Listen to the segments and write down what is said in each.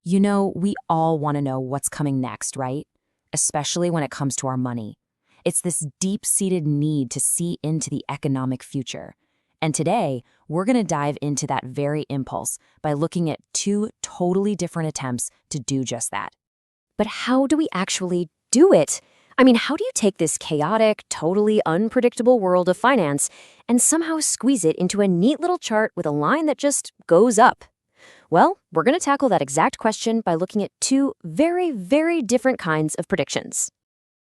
You know, we all want to know what's coming next, right? Especially when it comes to our money. It's this deep-seated need to see into the economic future. And today, we're going to dive into that very impulse by looking at two totally different attempts to do just that. But how do we actually do it? I mean, how do you take this chaotic, totally unpredictable world of finance and somehow squeeze it into a neat little chart with a line that just goes up? Well, we're going to tackle that exact question by looking at two very, very different kinds of predictions.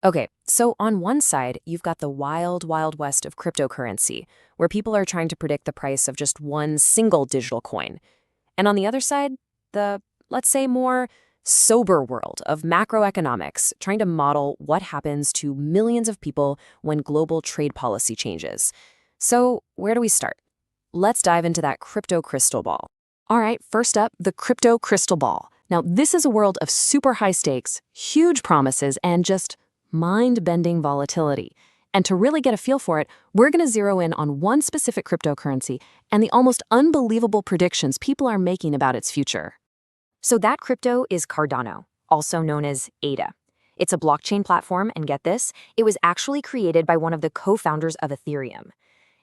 Okay, so on one side, you've got the wild, wild west of cryptocurrency, where people are trying to predict the price of just one single digital coin. And on the other side, the, let's say, more sober world of macroeconomics, trying to model what happens to millions of people when global trade policy changes. So where do we start? Let's dive into that crypto crystal ball. All right, first up, the crypto crystal ball. Now, this is a world of super high stakes, huge promises, and just mind-bending volatility. And to really get a feel for it, we're going to zero in on one specific cryptocurrency and the almost unbelievable predictions people are making about its future. So that crypto is Cardano, also known as ADA. It's a blockchain platform, and get this, it was actually created by one of the co-founders of Ethereum.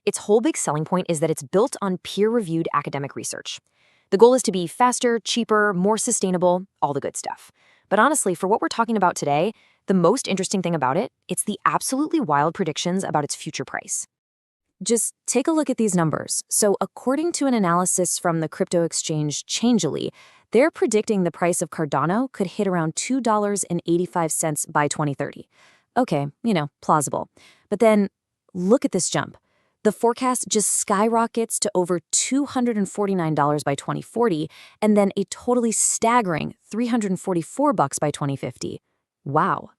Its whole big selling point is that it's built on peer-reviewed academic research. The goal is to be faster, cheaper, more sustainable, all the good stuff. But honestly, for what we're talking about today, the most interesting thing about it, it's the absolutely wild predictions about its future price. Just take a look at these numbers. So according to an analysis from the crypto exchange Changelly, they're predicting the price of Cardano could hit around $2.85 by 2030. Okay, plausible. But then look at this jump. The forecast just skyrockets to over $249 by 2040, and then a totally staggering $344 by 2050. Wow.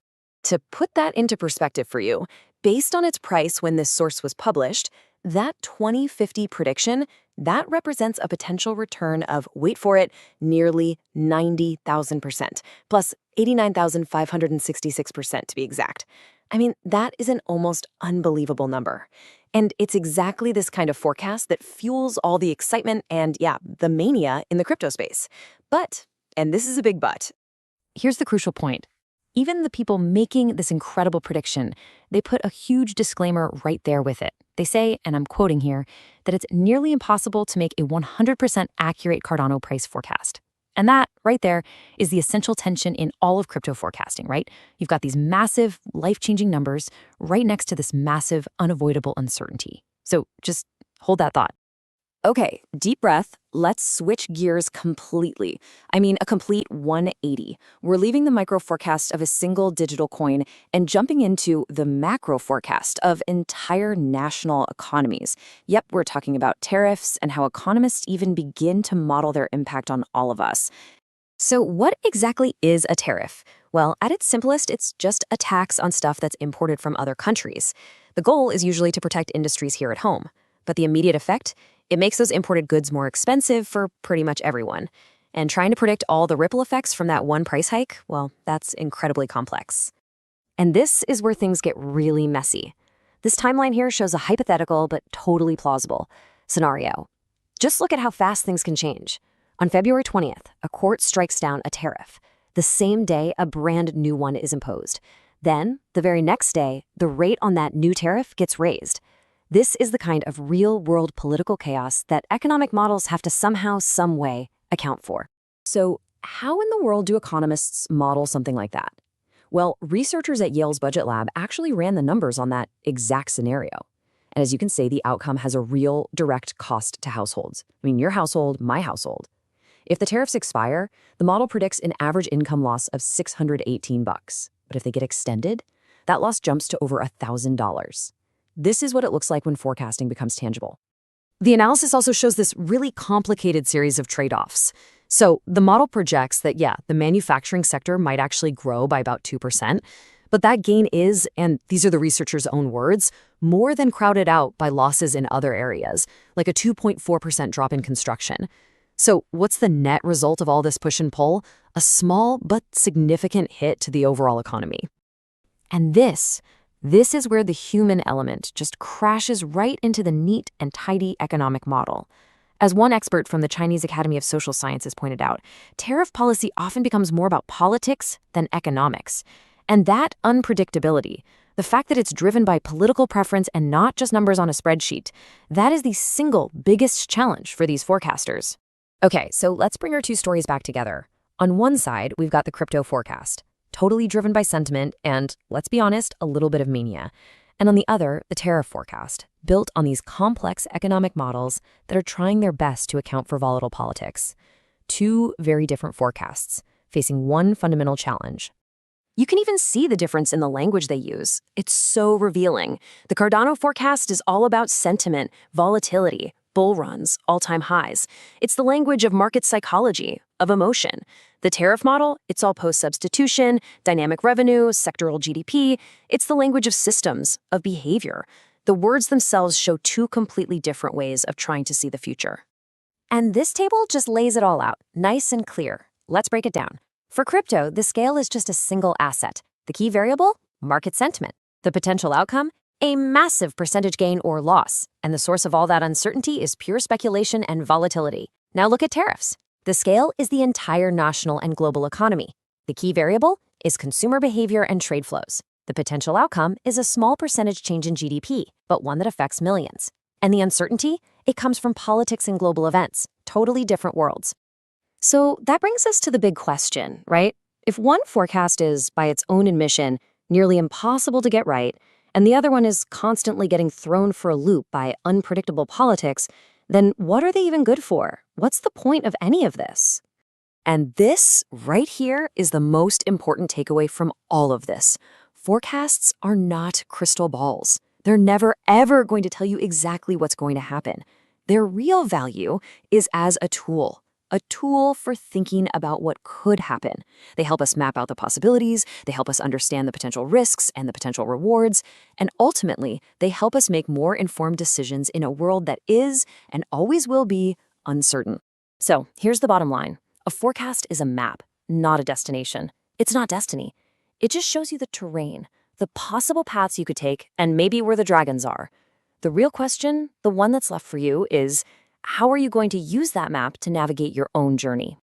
To put that into perspective for you, based on its price when this source was published, that 2050 prediction, that represents a potential return of, wait for it, nearly 90,000%, plus 89,566% to be exact. I mean, that is an almost unbelievable number. And it's exactly this kind of forecast that fuels all the excitement and, the mania in the crypto space. But, and this is a big but, here's the crucial point. Even the people making this incredible prediction, they put a huge disclaimer right there with it. They say, and I'm quoting here, that it's nearly impossible to make a 100% accurate Cardano price forecast. And that, right there, is the essential tension in all of crypto forecasting, right? You've got these massive, life-changing numbers right next to this massive, unavoidable uncertainty. So just hold that thought. Okay, deep breath. Let's switch gears completely. I mean, a complete 180. We're leaving the micro forecast of a single digital coin and jumping into the macro forecast of entire national economies. Yep, we're talking about tariffs and how economists even begin to model their impact on all of us. So what exactly is a tariff? Well, at its simplest, it's just a tax on stuff that's imported from other countries. The goal is usually to protect industries here at home. But the immediate effect? It makes those imported goods more expensive for pretty much everyone. And trying to predict all the ripple effects from that one price hike, well, that's incredibly complex. And this is where things get really messy. This timeline here shows a hypothetical but totally plausible scenario. Just look at how fast things can change. On February 20th, a court strikes down a tariff. The same day, a brand new one is imposed. Then, the very next day, the rate on that new tariff gets raised. This is the kind of real-world political chaos that economic models have to somehow, some way, account for. So how in the world do economists model something like that? Well, researchers at Yale's Budget Lab actually ran the numbers on that exact scenario. And as you can see, the outcome has a real direct cost to households. I mean, your household, my household. If the tariffs expire, the model predicts an average income loss of $618. But if they get extended, that loss jumps to over $1,000. This is what it looks like when forecasting becomes tangible. The analysis also shows this really complicated series of trade-offs. So the model projects that, the manufacturing sector might actually grow by about 2%, but that gain is, and these are the researchers' own words, more than crowded out by losses in other areas, like a 2.4% drop in construction. So what's the net result of all this push and pull? A small but significant hit to the overall economy. And this is where the human element just crashes right into the neat and tidy economic model. As one expert from the Chinese Academy of Social Sciences pointed out, tariff policy often becomes more about politics than economics. And that unpredictability, the fact that it's driven by political preference and not just numbers on a spreadsheet, that is the single biggest challenge for these forecasters. Okay, so let's bring our two stories back together. On one side, we've got the crypto forecast, totally driven by sentiment and, let's be honest, a little bit of mania. And on the other, the tariff forecast, built on these complex economic models that are trying their best to account for volatile politics. Two very different forecasts, facing one fundamental challenge. You can even see the difference in the language they use. It's so revealing. The Cardano forecast is all about sentiment, volatility, bull runs, all-time highs. It's the language of market psychology, of emotion. The tariff model, it's all post-substitution, dynamic revenue, sectoral GDP. It's the language of systems, of behavior. The words themselves show two completely different ways of trying to see the future. And this table just lays it all out, nice and clear. Let's break it down. For crypto, the scale is just a single asset. The key variable? Market sentiment. The potential outcome? A massive percentage gain or loss. And the source of all that uncertainty is pure speculation and volatility. Now look at tariffs. The scale is the entire national and global economy. The key variable is consumer behavior and trade flows. The potential outcome is a small percentage change in GDP, but one that affects millions. And the uncertainty? It comes from politics and global events, totally different worlds. So that brings us to the big question, right? If one forecast is, by its own admission, nearly impossible to get right, and the other one is constantly getting thrown for a loop by unpredictable politics, then what are they even good for? What's the point of any of this? And this, right here, is the most important takeaway from all of this. Forecasts are not crystal balls. They're never, ever going to tell you exactly what's going to happen. Their real value is as a tool for thinking about what could happen. They help us map out the possibilities, they help us understand the potential risks and the potential rewards, and ultimately, they help us make more informed decisions in a world that is, and always will be, uncertain. So here's the bottom line. A forecast is a map, not a destination. It's not destiny. It just shows you the terrain, the possible paths you could take, and maybe where the dragons are. The real question, the one that's left for you, is how are you going to use that map to navigate your own journey?